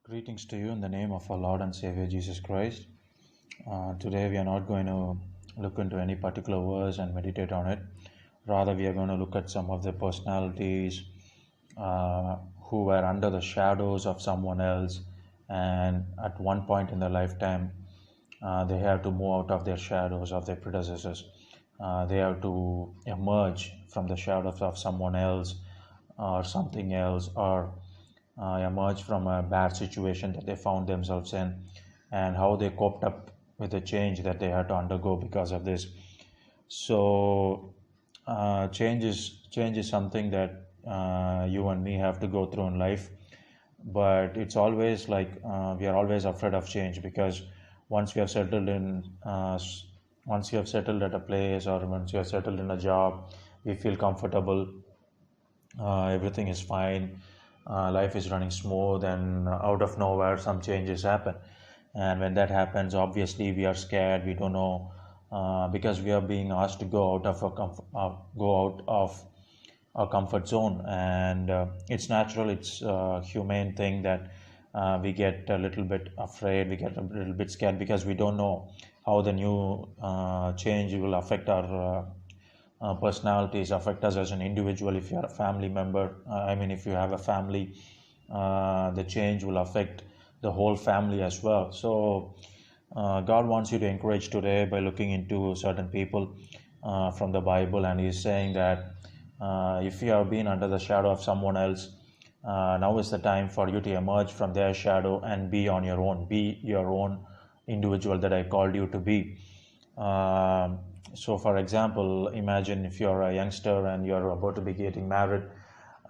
Greetings to you in the name of our Lord and Savior Jesus Christ. Today we are not going to look into any particular verse and meditate on it. Rather, we are going to look at some of the personalities who were under the shadows of someone else, and at one point in their lifetime, they have to move out of their shadows of their predecessors. They have to emerge from the shadows of someone else or something else, or emerge from a bad situation that they found themselves in, and how they coped up with the change that they had to undergo because of this. So change is something that you and me have to go through in life, but it's always like we are always afraid of change, because once we have settled in once you have settled at a place, or once you have settled in a job, we feel comfortable, everything is fine, life is running smooth, and out of nowhere some changes happen. And when that happens, obviously we are scared, we don't know, because we are being asked to go out of our comfort zone. And it's natural, it's a humane thing that we get a little bit afraid, we get a little bit scared, because we don't know how the new change will affect our personalities, affect us as an individual. If you are a family member, if you have a family, the change will affect the whole family as well. So God wants you to encourage today by looking into certain people from the Bible, and He's saying that if you have been under the shadow of someone else, now is the time for you to emerge from their shadow and be on your own, be your own individual that I called you to be. So for example, imagine if you're a youngster and you're about to be getting married,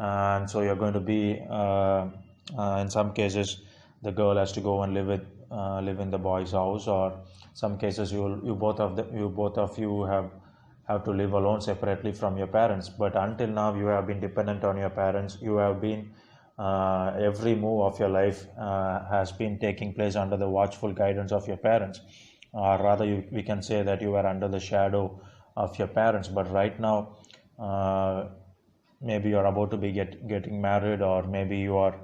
and so you're going to be in some cases the girl has to go and live in the boy's house, or some cases you both of you have to live alone separately from your parents. But until now you have been dependent on your parents. You have been every move of your life has been taking place under the watchful guidance of your parents, or rather we can say that you are under the shadow of your parents. But right now, maybe you are about to be getting married, or maybe you are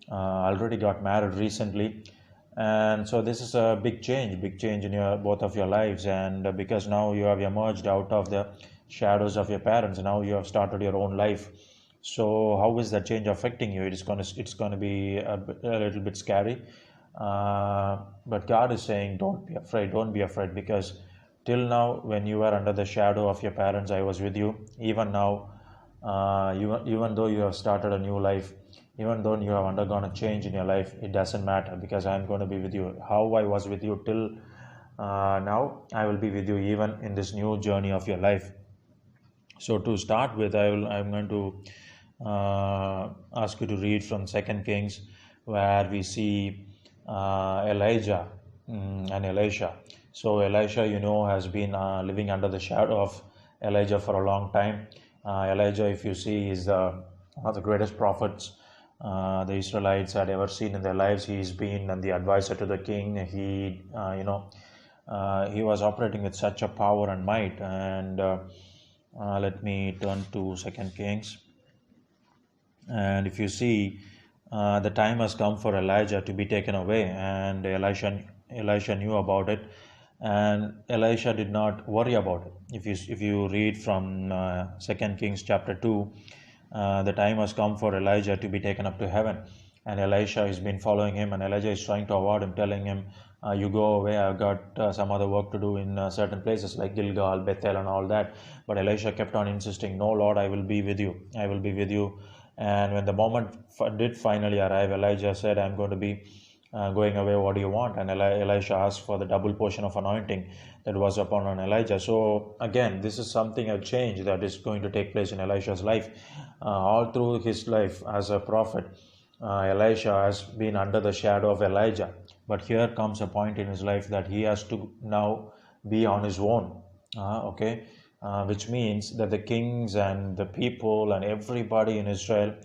already got married recently, and so this is a big change in your both of your lives. And because now you have emerged out of the shadows of your parents, now you have started your own life. So how is that change affecting you? It's going to be a little bit scary, but God is saying, don't be afraid, because till now, when you were under the shadow of your parents, I was with you. Even now, even though you have started a new life, even though you have undergone a change in your life, it doesn't matter, because I'm going to be with you. How I was with you till now, I will be with you even in this new journey of your life. So to start with, I'm going to ask you to read from Second Kings, where we see Elijah and Elisha. So Elisha, has been living under the shadow of Elijah for a long time. Elijah, if you see, is one of the greatest prophets the Israelites had ever seen in their lives. He's been the advisor to the king. He was operating with such a power and might. And let me turn to Second Kings. And if you see, the time has come for Elijah to be taken away, and Elisha knew about it, and Elisha did not worry about it. If you read from 2 Kings chapter 2, the time has come for Elijah to be taken up to heaven, and Elisha has been following him, and Elijah is trying to avoid him, telling him, you go away, I've got some other work to do in certain places like Gilgal, Bethel, and all that. But Elisha kept on insisting, no, Lord, I will be with you, I will be with you. And when the moment did finally arrive, Elijah said, I'm going to be going away, what do you want? And Elisha asked for the double portion of anointing that was upon Elijah. So again, this is something, a change that is going to take place in Elisha's life. All through his life as a prophet, Elisha has been under the shadow of Elijah. But here comes a point in his life that he has to now be on his own. Which means that the kings and the people and everybody in Israel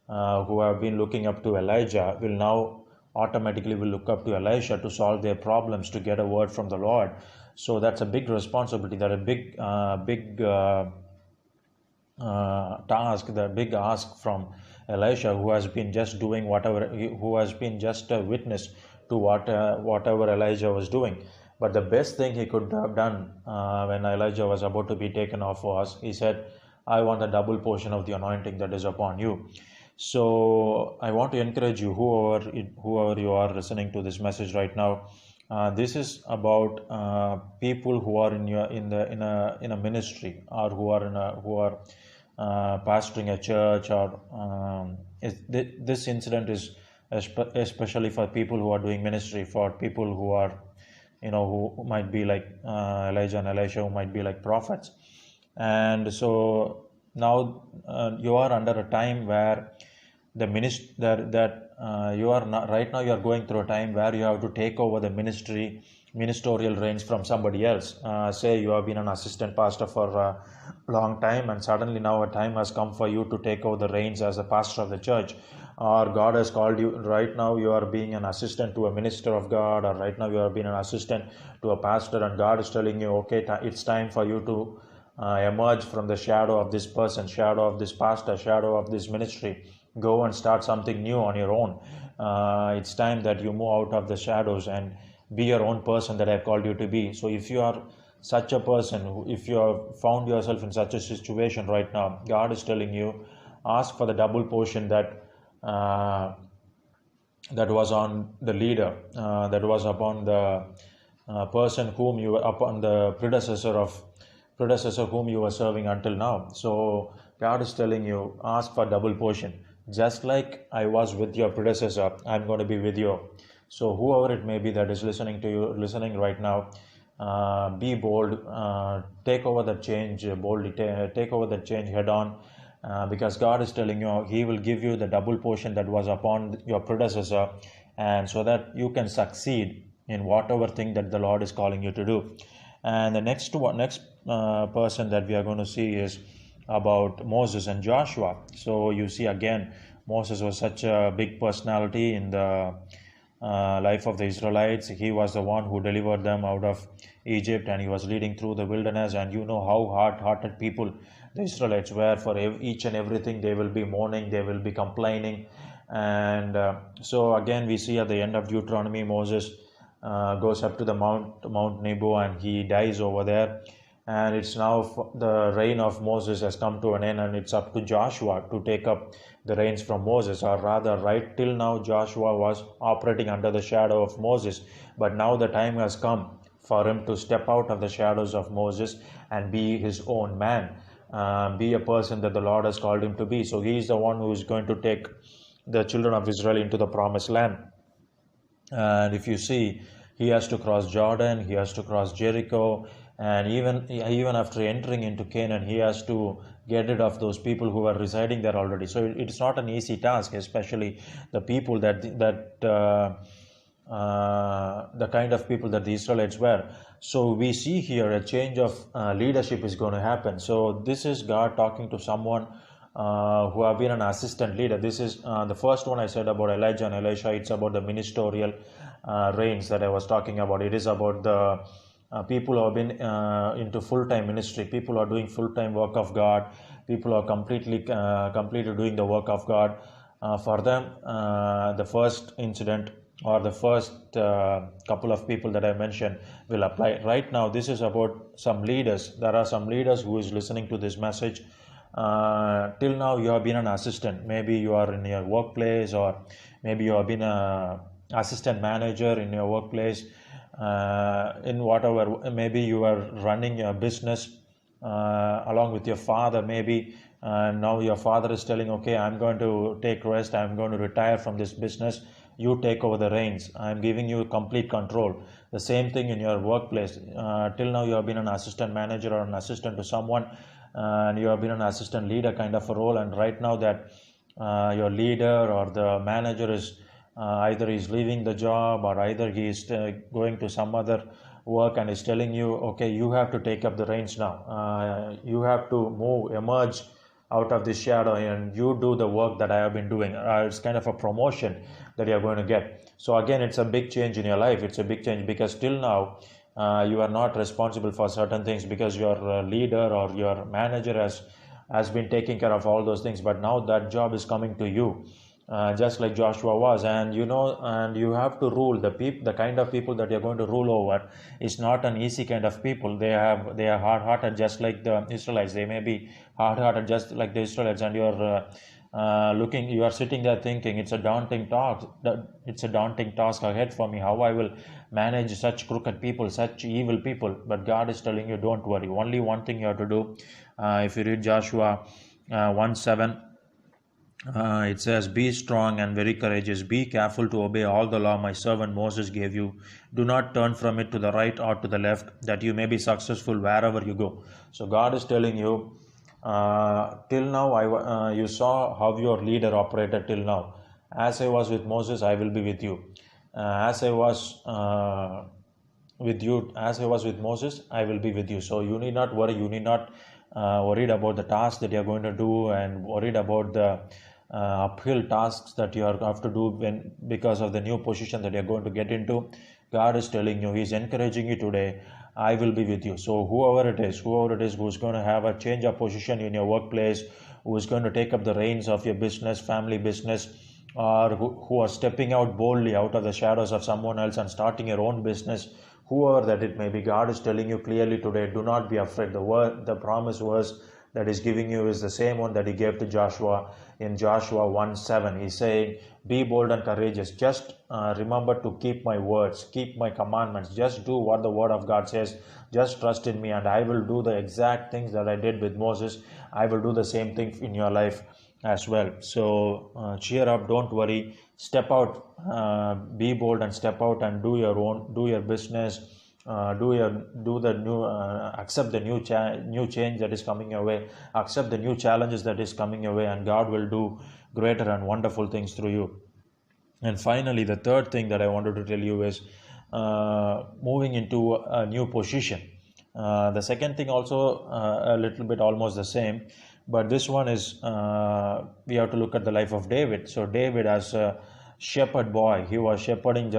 who have been looking up to Elijah will now automatically look up to Elisha to solve their problems, to get a word from the Lord. So that's a big responsibility, that a big task, the big ask from Elisha, who has been just doing whatever, who has been just a witness to whatever Elijah was doing. But the best thing he could have done when Elijah was about to be taken off was, he said, I want a double portion of the anointing that is upon you. So I want to encourage you, whoever you are listening to this message right now. This is about people who are in a ministry, or who are pastoring a church, or this incident is especially for people who are doing ministry, for people who are, who might be like Elijah and Elisha, who might be like prophets. And so now you are under a time where the ministry that you are not, right now you are going through a time where you have to take over the ministerial reins from somebody else. Say you have been an assistant pastor for a long time, and suddenly now a time has come for you to take over the reins as a pastor of the church, or God has called you. Right now you are being an assistant to a minister of God, or right now you are being an assistant to a pastor, and God is telling you, okay, it's time for you to emerge from the shadow of this person, shadow of this pastor, shadow of this ministry. Go and start something new on your own. It's time that you move out of the shadows and be your own person that I've called you to be. So if you are such a person, if you have found yourself in such a situation right now, God is telling you, ask for the double portion that was on the leader, that was upon the person whom you were, upon the predecessor whom you were serving until now. So God is telling you, ask for double portion. Just like I was with your predecessor, I'm going to be with you. So whoever it may be that is listening right now, be bold, take over the change boldly, take over the change head on, because God is telling you He will give you the double portion that was upon your predecessor, and so that you can succeed in whatever thing that the Lord is calling you to do. And the next person that we are going to see is about Moses and Joshua. So you see, again, Moses was such a big personality in the life of the Israelites. He was the one who delivered them out of Egypt, and he was leading through the wilderness. And you know how hard-hearted people the Israelites were. For each and everything they will be mourning, they will be complaining. And so again we see at the end of Deuteronomy, Moses goes up to the Mount Nebo, and he dies over there. And it's now the reign of Moses has come to an end, and it's up to Joshua to take up the reins from Moses. Or rather, right till now Joshua was operating under the shadow of Moses, but now the time has come for him to step out of the shadows of Moses and be his own man, be a person that the Lord has called him to be. So he is the one who is going to take the children of Israel into the promised land. And if you see, he has to cross Jordan, he has to cross Jericho, and even after entering into Canaan, he has to get rid of those people who are residing there already. So it's not an easy task, especially the people the kind of people that the Israelites were. So we see here a change of leadership is going to happen. So this is God talking to someone who have been an assistant leader. This is the first one I said about Elijah and Elisha. It's about the ministerial reigns that I was talking about. It is about the people who have been into full-time ministry, people who are doing full-time work of God, people who are completely doing the work of God. For them, the first incident or the first couple of people that I mentioned will apply. Right now, this is about some leaders. There are some leaders who is listening to this message. Till now, you have been an assistant. Maybe you are in your workplace, or maybe you have been an assistant manager in your workplace. In whatever, maybe you are running a business along with your father, maybe now your father is telling, okay, I'm going to take rest, I'm going to retire from this business, you take over the reins, I'm giving you complete control. The same thing in your workplace. Till now you have been an assistant manager or an assistant to someone, and you have been an assistant leader kind of a role, and right now that your leader or the manager is either he's leaving the job, or either he is going to some other work, and is telling you, okay, you have to take up the reins now. You have to emerge out of this shadow, and you do the work that I have been doing. It's kind of a promotion that you're going to get. So again, it's a big change in your life. It's a big change, because till now you are not responsible for certain things, because your leader or your manager has has been taking care of all those things, but now that job is coming to you, just like Joshua was. And and you have to rule the kind of people that you're going to rule over is not an easy kind of people. They are hard-hearted, just like the Israelites. They may be hard-hearted, just like the Israelites, and you are sitting there thinking, it's a daunting task. It's a daunting task ahead for me. How I will manage such crooked people, such evil people? But God is telling you, don't worry. Only one thing you have to do. If you read Joshua 1:7. It says, be strong and very courageous. Be careful to obey all the law my servant Moses gave you. Do not turn from it to the right or to the left, that you may be successful wherever you go. So God is telling you, till now you saw how your leader operated till now. As I was with Moses, I will be with you. As I was with Moses, I will be with you. So you need not worry. You need not worried about the task that you are going to do, and worried about the uphill tasks that you have to do because of the new position that you're going to get into. God is telling you, He's encouraging you today, I will be with you. So whoever it is who's going to have a change of position in your workplace, who is going to take up the reins of your business, family business, or who are stepping out boldly out of the shadows of someone else and starting your own business, whoever that it may be, God is telling you clearly today, do not be afraid. The promise verse that He's giving you is the same one that He gave to Joshua in Joshua 1:7. He's saying, be bold and courageous. Just remember to keep my words, keep my commandments. Just do what the word of God says. Just trust in me, and I will do the exact things that I did with Moses. I will do the same thing in your life as well. So cheer up, don't worry, step out, be bold and step out and do your business, accept the new change that is coming your way, accept the new challenges that is coming your way, and God will do greater and wonderful things through you. And finally, the third thing that I wanted to tell you is moving into a new position. The second thing also a little bit almost the same, but this one is we have to look at the life of David. So David, as a shepherd boy, he was shepherding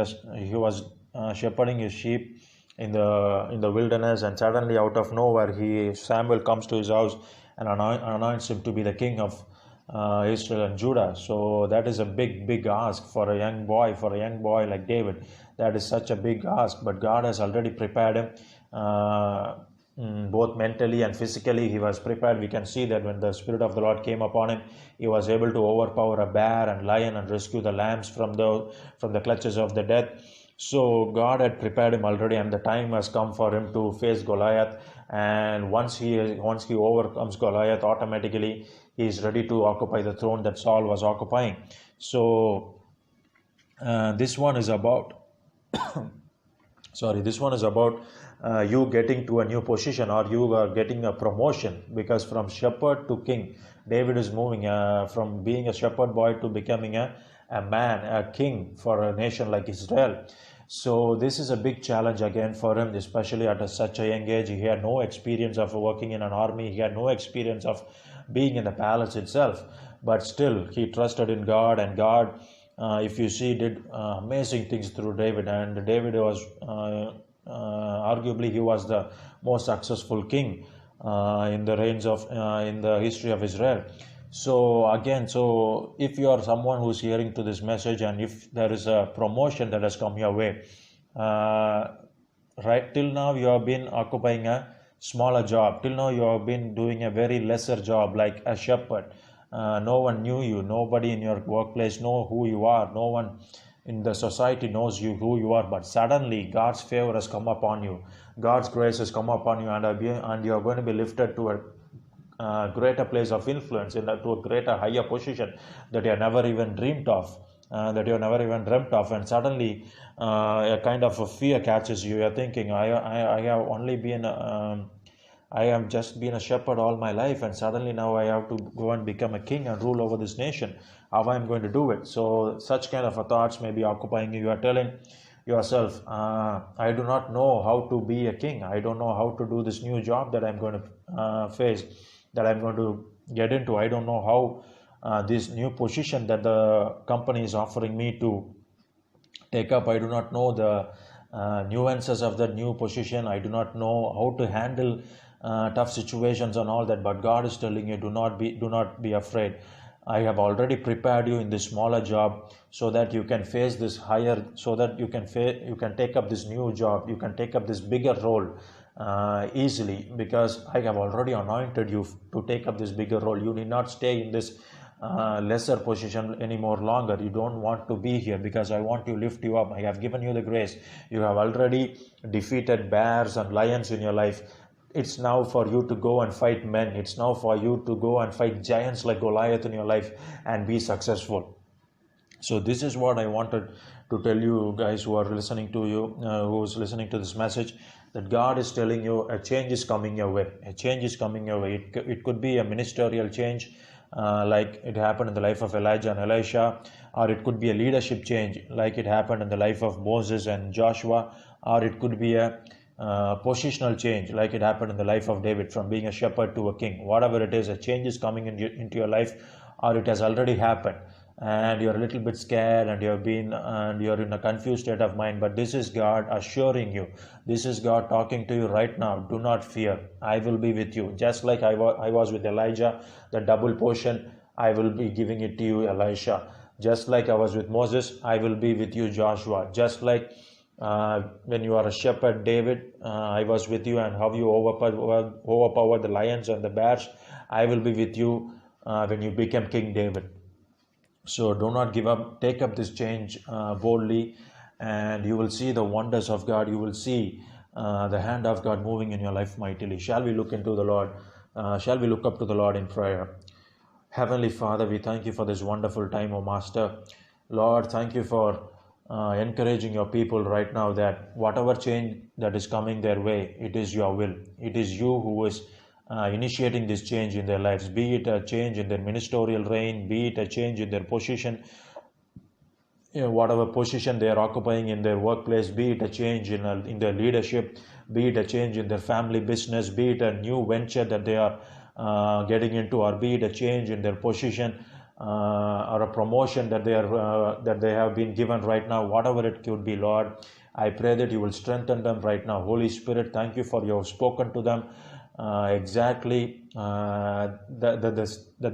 his sheep in the wilderness, and suddenly out of nowhere Samuel comes to his house and anoints him to be the king of Israel and Judah. So that is a big ask for a young boy like David. That is such a big ask, but God has already prepared him, both mentally and physically. He was prepared. We can see that when the Spirit of the Lord came upon him, he was able to overpower a bear and lion and rescue the lambs from the clutches of the death. So God had prepared him already, and the time has come for him to face Goliath. And once he overcomes Goliath, automatically he is ready to occupy the throne that Saul was occupying. So this one is about you getting to a new position, or you are getting a promotion, because from shepherd to king, David is moving from being a shepherd boy to becoming a man, a king for a nation like Israel. So this is a big challenge again for him, especially at such a young age. He had no experience of working in an army. He had no experience of being in the palace itself. But still, he trusted in God, and God, if you see, did amazing things through David. And David was arguably he was the most successful king in the history of Israel. So if you are someone who is hearing to this message, and if there is a promotion that has come your way, right till now you have been occupying a smaller job. Till now you have been doing a very lesser job, like a shepherd. No one knew you. Nobody in your workplace know who you are. No one in the society knows who you are. But suddenly God's favor has come upon you. God's grace has come upon you, and you are going to be lifted to a greater place of influence, to a greater, higher position that you have never even dreamed of. And suddenly a kind of a fear catches you. You're thinking, I have just been a shepherd all my life, and suddenly now I have to go and become a king and rule over this nation. How am I going to do it? So such kind of thoughts may be occupying you. You are telling yourself, I do not know how to be a king. I don't know how to do this new job that I'm going to face, that I'm going to get into. I don't know how this new position that the company is offering me to take up. I do not know the nuances of the new position. I do not know how to handle tough situations and all that, but God is telling you, do not be afraid. I have already prepared you in this smaller job so that you can face this higher, so that you can take up this new job, you can take up this bigger role easily, because I have already anointed you to take up this bigger role. You need not stay in this lesser position anymore longer. You don't want to be here, because I want to lift you up. I have given you the grace. You have already defeated bears and lions in your life. It's now for you to go and fight men. It's now for you to go and fight giants like Goliath in your life and be successful. So this is what I wanted to tell you guys who are listening to you, who's listening to this message, that God is telling you a change is coming your way. A change is coming your way. It could be a ministerial change, like it happened in the life of Elijah and Elisha, or it could be a leadership change like it happened in the life of Moses and Joshua, or it could be a positional change like it happened in the life of David, from being a shepherd to a king. Whatever it is, a change is coming into your life, or it has already happened, and you're a little bit scared and you're in a confused state of mind. But this is God assuring you, this is God talking to you right now. Do not fear, I will be with you. Just like I was with Elijah, the double portion, I will be giving it to you, Elisha. Just like I was with Moses, I will be with you, Joshua. Just like when you are a shepherd, David, I was with you, and how you overpowered the lions and the bears, I will be with you when you become King David. So do not give up. Take up this change boldly, and you will see the wonders of God. You will see the hand of God moving in your life mightily. Shall we look into the Lord? Shall we look up to the Lord in prayer? Heavenly Father, we thank you for this wonderful time, O Master. Lord, thank you for encouraging your people right now, that whatever change that is coming their way, it is your will. It is you who is initiating this change in their lives, be it a change in their ministerial reign, be it a change in their position, whatever position they are occupying in their workplace, be it a change in their leadership, be it a change in their family business, be it a new venture that they are getting into, or be it a change in their position or a promotion that they have been given right now. Whatever it could be, Lord, I pray that you will strengthen them right now. Holy Spirit, thank you for you have spoken to them exactly the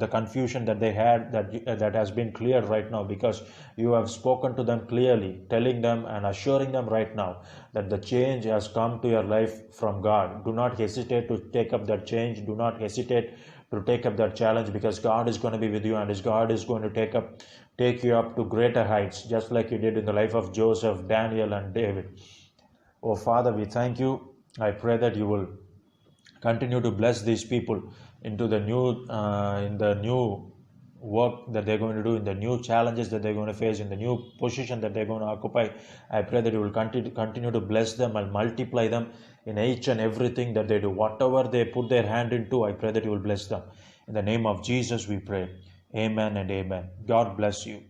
confusion that they had, that has been cleared right now, because you have spoken to them clearly, telling them and assuring them right now that the change has come to your life from God. Do not hesitate to take up that change. Do not hesitate to take up that challenge, because God is going to be with you, and His God is going to take you up to greater heights, just like you did in the life of Joseph, Daniel, and David. Oh Father, we thank you. I pray that you will continue to bless these people into the new work that they're going to do, in the new challenges that they're going to face, in the new position that they're going to occupy. I pray that you will continue to bless them and multiply them in each and everything that they do. Whatever they put their hand into, I pray that you will bless them. In the name of Jesus we pray. Amen and amen. God bless you.